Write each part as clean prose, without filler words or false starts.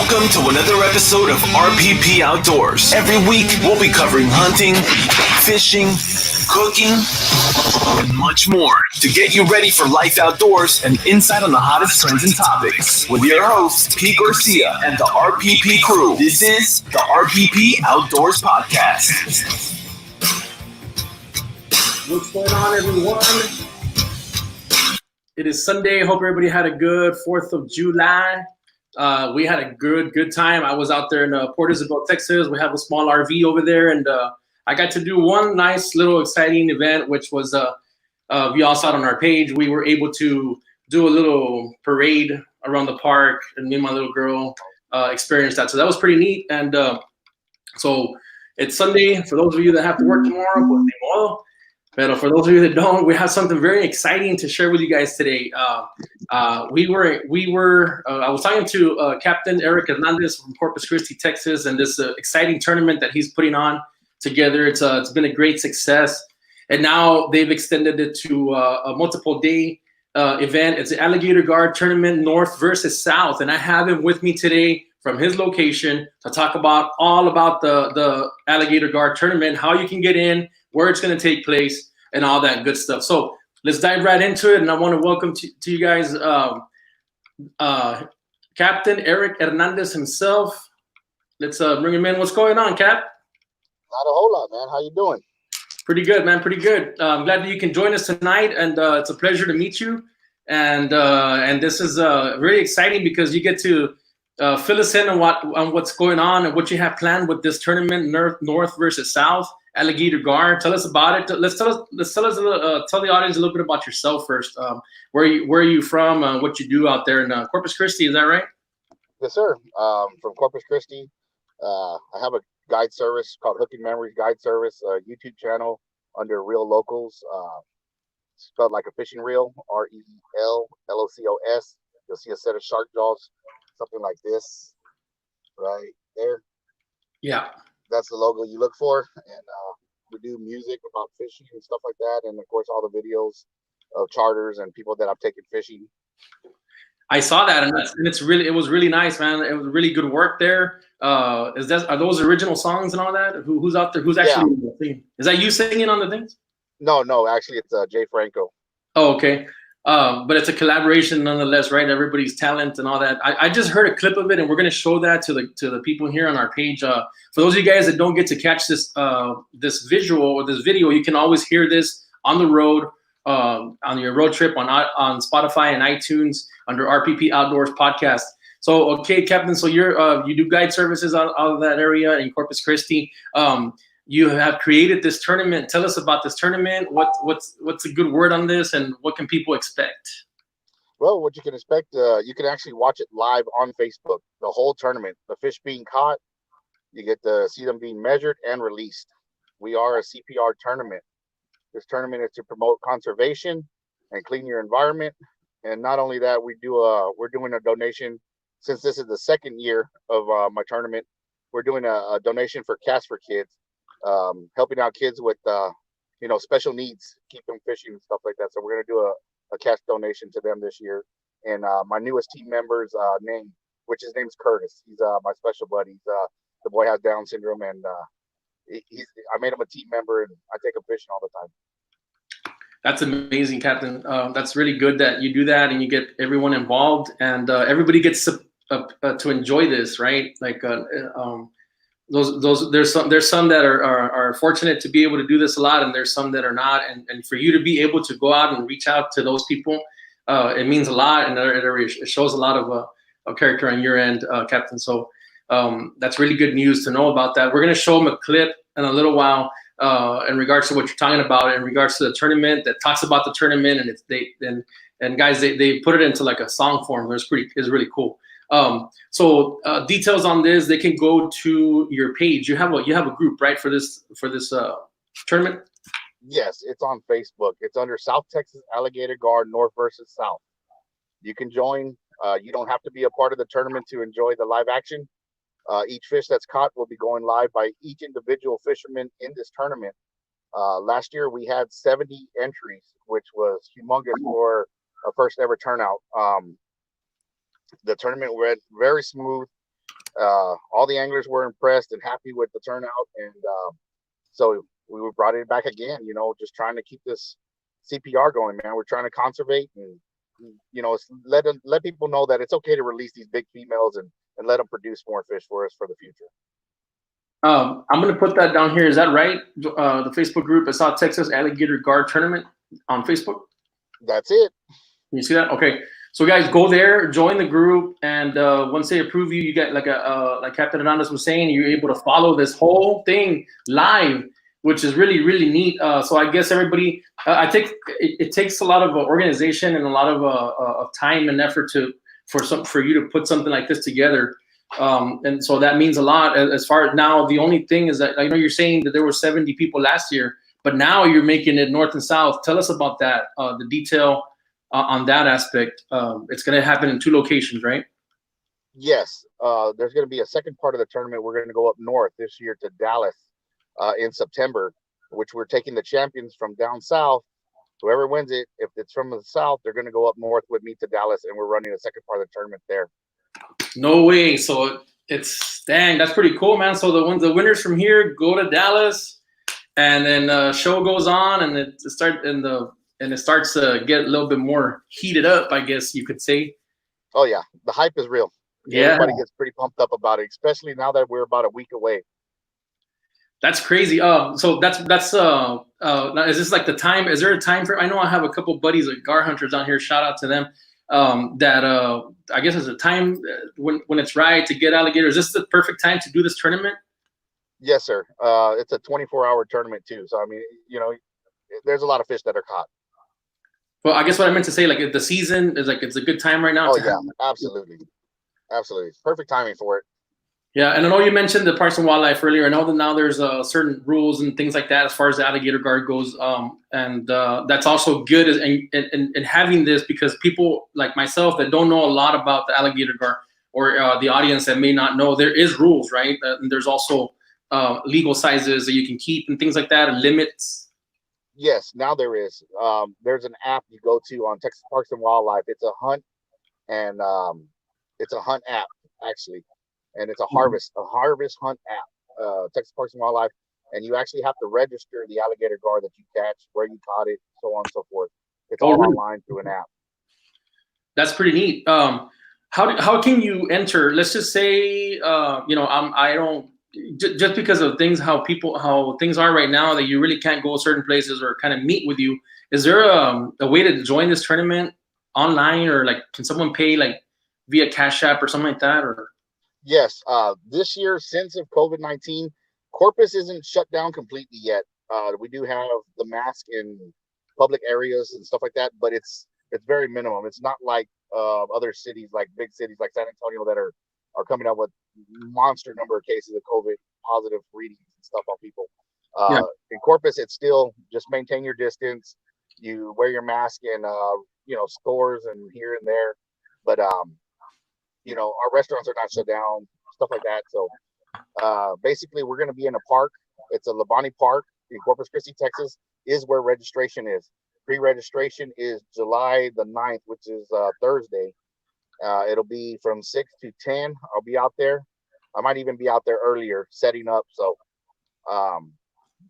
Welcome to another episode of RPP Outdoors. Every week, we'll be covering hunting, fishing, cooking, and much more to get you ready for life outdoors and insight on the hottest trends and topics. With your hosts, Pete Garcia and the RPP crew. This is the RPP Outdoors Podcast. What's going on, everyone? It is Sunday. Hope everybody had a good 4th of July. We had a good time. I was out there in Port Isabel, Texas. We have a small RV over there, and I got to do one nice little exciting event, which was we all saw it on our page. We were able to do a little parade around the park, and me and my little girl experienced that. So that was pretty neat. And so it's Sunday. For those of you that have to work tomorrow, pues ni modo. But for those of you that don't, we have something very exciting to share with you guys today. I was talking to Captain Eric Hernandez from Corpus Christi, Texas, and this exciting tournament that he's putting on together. It's been a great success, and now they've extended it to a multiple day event. It's the Alligator Guard Tournament, North versus South, and I have him with me today from his location to talk about all about the Alligator Guard Tournament, how you can get in, where it's going to take place, and all that good stuff. So let's dive right into it. And I want to welcome to you guys Captain Eric Hernandez himself. Let's bring him in. What's going on, Cap? Not a whole lot, man. How you doing? Pretty good, man. Pretty good. I'm glad that you can join us tonight, and it's a pleasure to meet you. And this is really exciting because you get to fill us in on what's going on and what you have planned with this tournament, North versus South. Alligator Guard. Tell us about it. Tell the audience a little bit about yourself first. Where are you from? What you do out there in Corpus Christi? Is that right? Yes, sir. From Corpus Christi. I have a guide service called Hooking Memories Guide Service, a YouTube channel under Reel Locals. Spelled like a fishing reel, REELLOCOS. You'll see a set of shark jaws, something like this, right there. Yeah. That's the logo you look for, and we do music about fishing and stuff like that, and of course all the videos of charters and people that I've taken fishing. I saw that, and it was really nice, man. It was really good work there. Are those original songs and all that? Who's out there? Who's actually singing? Is that you singing on the things? No, actually it's Jay Franco. Oh, okay. But it's a collaboration nonetheless, right? Everybody's talent and all that. I just heard a clip of it, and we're going to show that to the people here on our page. For those of you guys that don't get to catch this visual or this video, you can always hear this on the road, on your road trip on Spotify and iTunes under RPP Outdoors Podcast. So, okay, Captain. So you do guide services out of that area in Corpus Christi. You have created this tournament. Tell us about this tournament. What's a good word on this, and what can people expect? Well, what you can expect, you can actually watch it live on Facebook, the whole tournament. The fish being caught, you get to see them being measured and released. We are a CPR tournament. This tournament is to promote conservation and clean your environment. And not only that, we're doing a donation. Since this is the second year of my tournament, we're doing a donation for Cast for Kids. Helping out kids with special needs, keep them fishing and stuff like that. So we're going to do a cash donation to them this year. And my newest team member's name, which his name's Curtis. He's my special buddy. The boy has Down syndrome, and I made him a team member, and I take him fishing all the time. That's amazing, Captain. That's really good that you do that, and you get everyone involved, and everybody gets to enjoy this, right? Like there's some that are fortunate to be able to do this a lot, and there's some that are not, and for you to be able to go out and reach out to those people, it means a lot, and it shows a lot of character on your end, Captain. So that's really good news to know about that. We're going to show them a clip in a little while in regards to what you're talking about, in regards to the tournament that talks about the tournament, and guys, they put it into like a song form. It's really cool. So details on this, they can go to your page. You have a group, right, for this tournament? Yes, it's on Facebook. It's under South Texas Alligator Guard North versus South. You can join. You don't have to be a part of the tournament to enjoy the live action. Each fish that's caught will be going live by each individual fisherman in this tournament. Last year we had 70 entries, which was humongous for a first ever turnout. The tournament went very smooth. All the anglers were impressed and happy with the turnout, and so we brought it back again. Just trying to keep this CPR going, man. We're trying to conservate and let people know that it's okay to release these big females and let them produce more fish for us for the future. I'm going to put that down here. Is that right? The Facebook group, I saw Texas Alligator Guard Tournament on Facebook. That's it. You see that? Okay. So guys, go there, join the group, and once they approve you, you get like Captain Hernandez was saying, you're able to follow this whole thing live, which is really, really neat. So I guess everybody, I think it takes a lot of organization and a lot of time and effort for you to put something like this together. And so that means a lot. As far as now, the only thing is that I know you're saying that there were 70 people last year, but now you're making it north and south. Tell us about that, the detail on that aspect. It's going to happen in 2 locations, right? Yes. There's going to be a second part of the tournament. We're going to go up north this year to Dallas in September, which we're taking the champions from down south. Whoever wins it, if it's from the south, they're going to go up north with me to Dallas, and we're running the second part of the tournament there. No way. So it's dang, that's pretty cool, man. So the winners from here go to Dallas, and then show goes on, and it starts to get a little bit more heated up, I guess you could say. Oh yeah, the hype is real. Yeah, everybody gets pretty pumped up about it, especially now that we're about a week away. That's crazy. So that's is this like the time? Is there a time for? I know I have a couple buddies like gar hunters on here. Shout out to them. I guess there's a time when it's right to get alligator. Is this the perfect time to do this tournament? Yes, sir. It's a 24-hour tournament too. So I mean, there's a lot of fish that are caught. Well, I guess what I meant to say, like the season is like it's a good time right now. Oh yeah, absolutely. Perfect timing for it. Yeah, and I know you mentioned the Parks and Wildlife earlier. I know that now there's certain rules and things like that as far as the alligator guard goes, and that's also good in having this, because people like myself that don't know a lot about the alligator guard, or the audience that may not know, there is rules, right? And there's also legal sizes that you can keep and things like that, and limits. Yes, now there is. There's an app you go to on Texas Parks and Wildlife. It's a hunt, and it's a hunt app actually. And it's a harvest hunt app, Texas Parks and Wildlife, and you actually have to register the alligator gar that you catch, where you caught it, so on and so forth. It's all online through an app. That's pretty neat. How can you enter? Let's just say, I don't just because of how things are right now, that you really can't go certain places or kind of meet with you. Is there a way to join this tournament online, or like can someone pay like via Cash App or something like that, or? Yes, this year, since of COVID-19, Corpus isn't shut down completely yet. We do have the mask in public areas and stuff like that, but it's very minimum. It's not like other cities, like big cities like San Antonio, that are coming up with monster number of cases of COVID positive readings and stuff on people. In Corpus, it's still just maintain your distance. You wear your mask in stores and here and there, but our restaurants are not shut down, stuff like that. So basically, we're going to be in a park. It's a Labani Park in Corpus Christi, Texas, is where registration is. Pre-registration is July the 9th, which is Thursday. It'll be from 6 to 10. I'll be out there. I might even be out there earlier setting up. So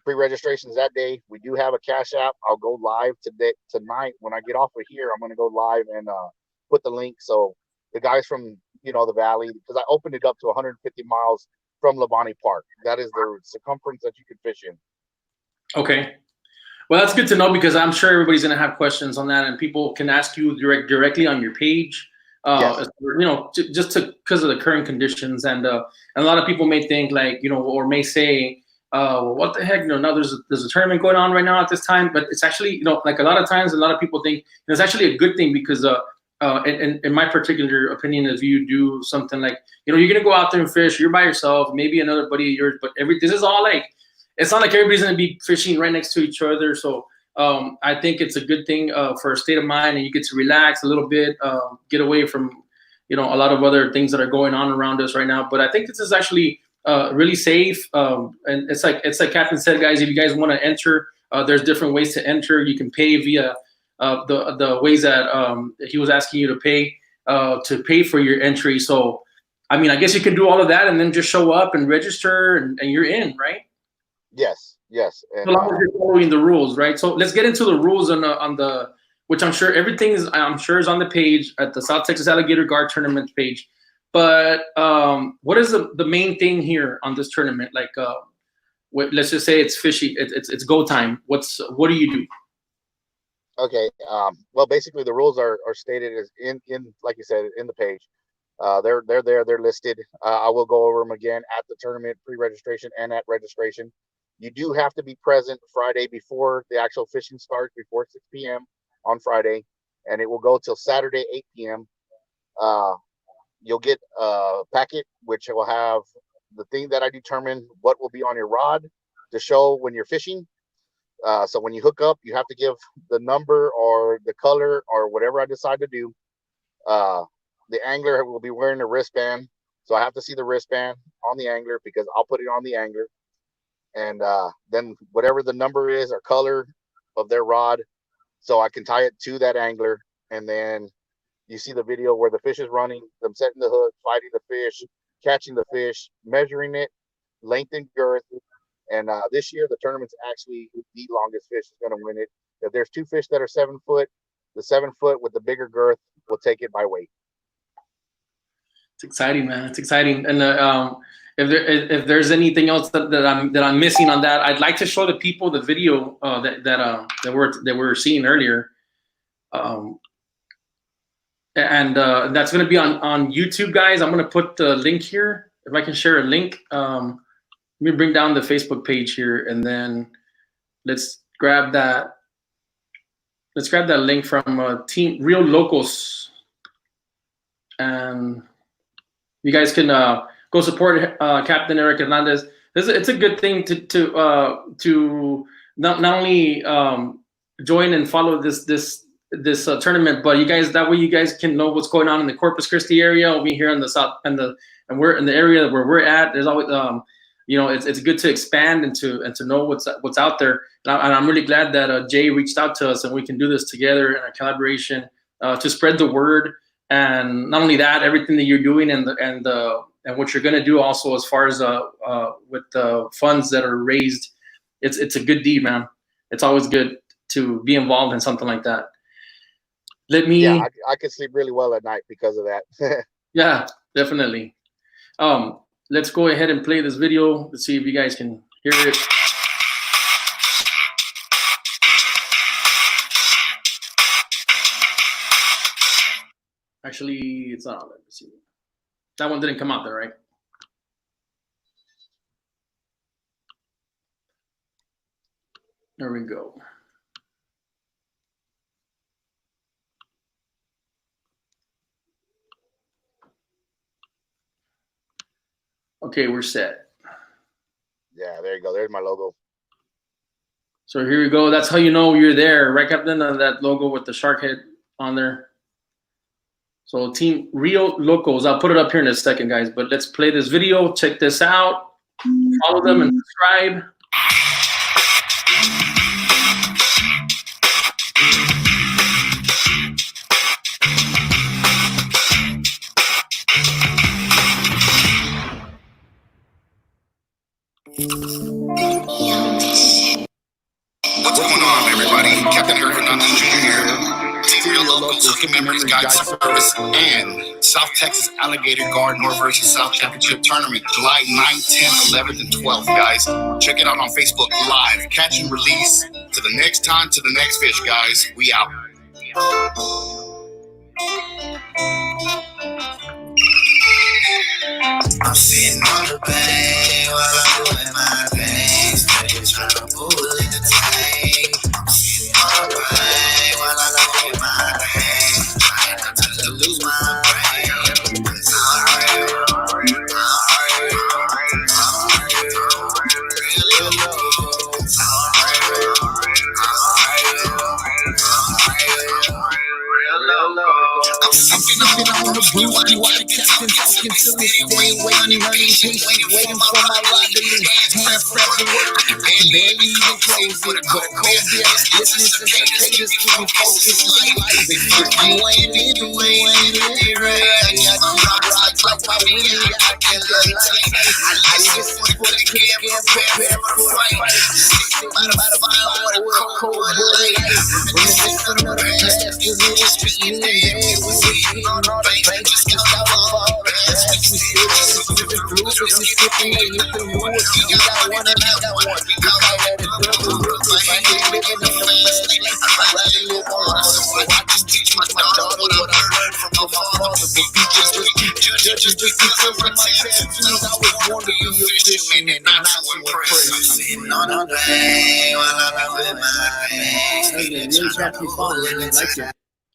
pre-registration is that day. We do have a Cash App. I'll go live tonight. When I get off of here, I'm going to go live and put the link. So the guys from the valley, because I opened it up to 150 miles from Labani Park. That is the circumference that you can fish in. Okay. Well, that's good to know, because I'm sure everybody's going to have questions on that, and people can ask you directly on your page. Yes. Just because of the current conditions, and a lot of people may think or may say, well, what the heck? Now there's a tournament going on right now at this time, but it's actually like a lot of times, a lot of people think it's actually a good thing, because in my particular opinion, if you do something like, you're going to go out there and fish, you're by yourself, maybe another buddy of yours, but this is all like, it's not like everybody's going to be fishing right next to each other. So I think it's a good thing for a state of mind, and you get to relax a little bit, get away from, a lot of other things that are going on around us right now. But I think this is actually really safe. And it's like Captain said, guys, if you guys want to enter, there's different ways to enter. You can pay via the ways that he was asking you to pay for your entry. So I mean, I guess you can do all of that and then just show up and register and you're in, right? Yes. As And long as you're following the rules, right? So let's get into the rules on the which I'm sure everything is is on the page at the South Texas Alligator Guard Tournament page. But what is the main thing here on this tournament? Like, let's just say it's fishing, it's go time. What do you do? okay. Well, basically the rules are stated as in like you said in the page. They're there. They're listed. I will go over them again at the tournament pre-registration and at registration. You do have to be present Friday before the actual fishing starts, before 6 p.m. on Friday, and it will go till Saturday 8 p.m. You'll get a packet which will have the thing that I determine what will be on your rod to show when you're fishing. So when you hook up, you have to give the number or the color or whatever I decide to do. The angler will be wearing a wristband, so I have to see the wristband on the angler because I'll put it on the angler. And then whatever the number is or color of their rod, so I can tie it to that angler. And then you see the video where the fish is running, them setting the hook, fighting the fish, catching the fish, measuring it, length and girth. And this year, the tournament's actually the longest fish is going to win it. If there's two fish that are 7 foot, the 7 foot with the bigger girth will take it by weight. It's exciting, man. It's exciting. And if there's anything else that I'm missing on that, I'd like to show the people the video that we're seeing earlier. And that's going to be on YouTube, guys. I'm going to put the link here. If I can share a link, let me bring down the Facebook page here, and then let's grab that. Let's grab that link from Team Real Locals, and you guys can go support Captain Eric Hernandez. It's a good thing to not only join and follow this tournament, but that way you guys can know what's going on in the Corpus Christi area over here in the south, and we're in the area where we're at. There's always it's good to expand and to know what's out there. And I'm really glad that Jay reached out to us and we can do this together in a collaboration to spread the word. And not only that, everything that you're doing and what you're going to do also as far as with the funds that are raised, it's a good deed, man. It's always good to be involved in something like that. Yeah, I could sleep really well at night because of that. Yeah, definitely. Let's go ahead and play this video. Let's see if you guys can hear it. Actually, it's not on. Let me see. That one didn't come out there, right? There we go. Okay, we're set. Yeah, there you go. There's my logo. So here we go. That's how you know you're there, right, Captain? That logo with the shark head on there. So Team Real Locals. I'll put it up here in a second, guys. But let's play this video. Check this out. Follow them and subscribe. What's going on, everybody? Captain Eric Hernandez Jr. here. Team Real Locals, Hooking Memories Guide Service, and South Texas Alligator Guard North versus South Championship Tournament, July 9th, 10th, 11th, and 12th, guys. Check it out on Facebook Live. Catch and release. To the next time, to the next fish, guys. We out. I'm sitting on the bay while I'm doing my thing. Steady trying to pull in the tank. I'm sitting on the bay while I'm doing my thing. Trying not to lose my brain. It's alright, really low. It's I'm sipping on the blue, white captain, talking to me, stay waiting, running patient, waiting for my ride to leave. Hands fresh and work, I can barely even close it, but cold beer, listening to cicadas, keep me focused like life. If you ain't living, I got you rock like can't love tight. I listen for the camera, prepare for the fight. By the fire with a cold bullet. Reminiscing of the past, cause it is just me and Dad. We sitting on the bank, just got all the grass. We sitting in the blue, but we skipping the youth and wood. You got one and I got one. We call that a double rook. If I ain't living in the fast lane, I'd rather live on the road. So I just teach my daughter what I learned from my father. But be just with judges just because of my tattoos. I was born to be a fisherman and not to impress. I'm sitting on the bank while I'm with my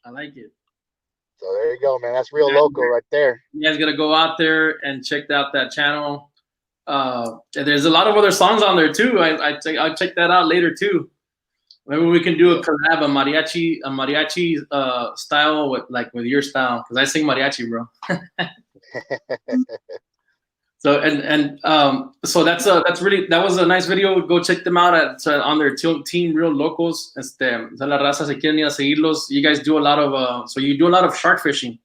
I like it. So there you go, man. That's real local right there. You guys gotta go out there and check out that channel. There's a lot of other songs on there too. I'll check that out later too. Maybe we can do a collab, a mariachi style with your style, because I sing mariachi, bro. So that was a nice video. Go check them out on their team, Real Locals. La raza se quieren ir a seguirlos. You guys do a lot of shark fishing.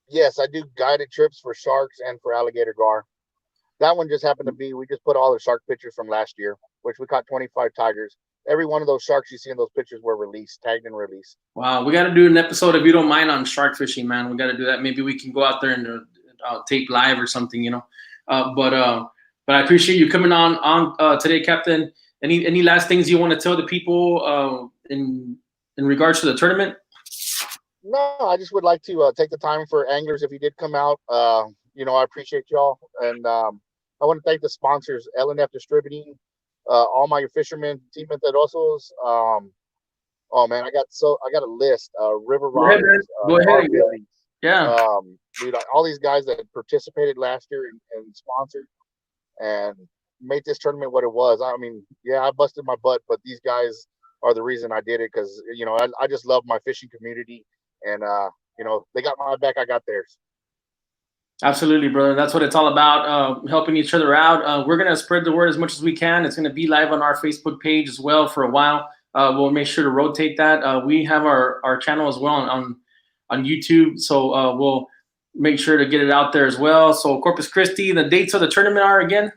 Yes, I do guided trips for sharks and for alligator gar. That one just happened to be, we just put all the shark pictures from last year, which we caught 25 tigers. Every one of those sharks you see in those pictures were released, tagged and released. Wow, we got to do an episode, if you don't mind, on shark fishing, man. We got to do that. Maybe we can go out there and tape live or something, you know. But I appreciate you coming on today, Captain. Any last things you want to tell the people in regards to the tournament? No, I just would like to take the time for anglers, if you did come out. I appreciate y'all, and I want to thank the sponsors, L&F Distributing, all my fishermen, Team Metadosos. Oh man, I got a list. River Robbins. Go ahead. Yeah. Dude, all these guys that participated last year and sponsored and made this tournament what it was. I mean, yeah, I busted my butt, but these guys are the reason I did it, because I just love my fishing community, and they got my back, I got theirs. Absolutely, brother. That's what it's all about, helping each other out. We're going to spread the word as much as we can. It's going to be live on our Facebook page as well for a while. We'll make sure to rotate that. We have our channel as well on YouTube, so we'll make sure to get it out there as well. So Corpus Christi, the dates of the tournament are again?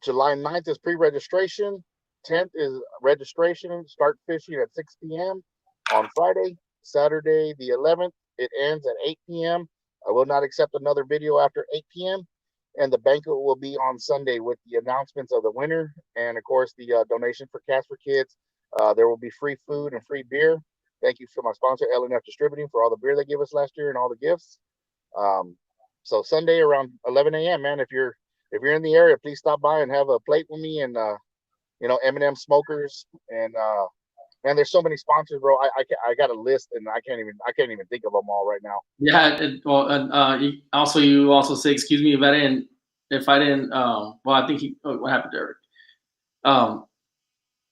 July 9th is pre-registration. 10th is registration. Start fishing at 6 p.m. on Friday. Saturday, the 11th, it ends at 8 p.m. I will not accept another video after 8 p.m. And the banquet will be on Sunday with the announcements of the winner and, of course, the donation for Cats for Kids. There will be free food and free beer. Thank you to my sponsor, L&F Distributing, for all the beer they gave us last year and all the gifts. So Sunday around 11 a.m., man, if you're in the area, please stop by and have a plate with me, and M&M Smokers, and man, there's so many sponsors, bro. I got a list, and I can't even think of them all right now. Yeah. You also say, excuse me if I didn't. I think what happened to Eric?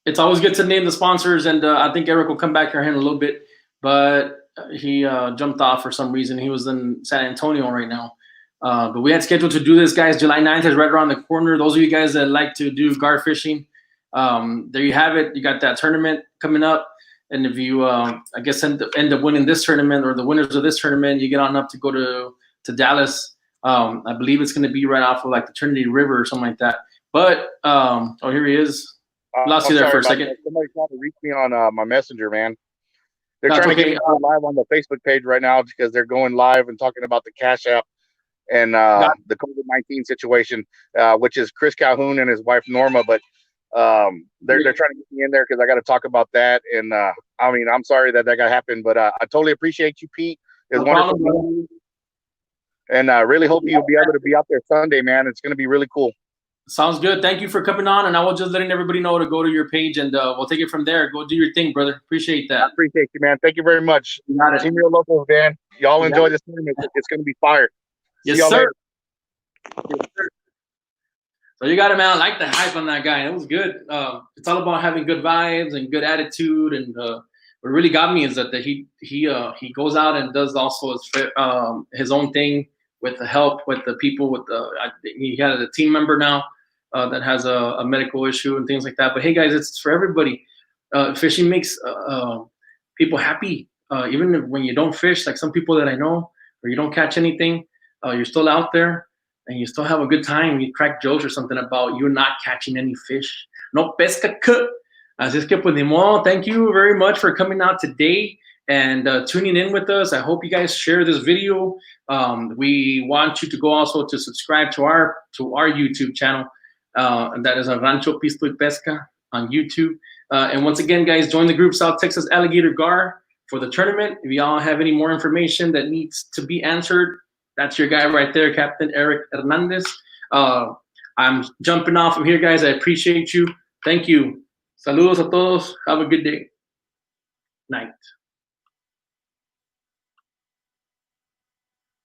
It's always good to name the sponsors, and I think Eric will come back here in a little bit, but he jumped off for some reason. He was in San Antonio right now. But we had scheduled to do this, guys. July 9th is right around the corner. Those of you guys that like to do gar fishing, there you have it. You got that tournament coming up. And if you, I guess, end up winning this tournament, or the winners of this tournament, you get on up to go to Dallas. I believe it's going to be right off of like the Trinity River or something like that. But, here he is. Lost you there for a second. Somebody tried to reach me on my messenger, man. They're trying to get me live on the Facebook page right now, because they're going live and talking about the Cash App and the COVID-19 situation, which is Chris Calhoun and his wife Norma. But they're trying to get me in there because I got to talk about that. And I mean, I'm sorry that got happened, but I totally appreciate you, Pete. It's wonderful. And I really hope you'll be able to be out there Sunday, man. It's going to be really cool. Sounds good. Thank you for coming on, and I was just letting everybody know to go to your page, and we'll take it from there. Go do your thing, brother. Appreciate that. I appreciate you, man. Thank you very much. You got it. Team Real Locals, man. Y'all enjoy this tournament. It's going to be fire. Yes, sir. Yes, sir. So you got it, man. I like the hype on that guy. It was good. It's all about having good vibes and good attitude, and what really got me is that he goes out and does also his own thing with the help with the people. He had a team member now that has a medical issue and things like that. But hey, guys, it's for everybody. Fishing makes people happy, even when you don't fish. Like some people that I know, or you don't catch anything, you're still out there and you still have a good time, you crack jokes or something about you're not catching any fish. No pesca cut. Así es que pues ni modo. Thank you very much for coming out today and tuning in with us. I hope you guys share this video. We want you to go also to subscribe to our YouTube channel, and that is Rancho.Pisto.Pesca on YouTube. And once again, guys, join the group South Texas Alligator Gar for the tournament. If y'all have any more information that needs to be answered, that's your guy right there, Captain Eric Hernandez. I'm jumping off from here, guys. I appreciate you. Thank you. Saludos a todos. Have a good day. Night.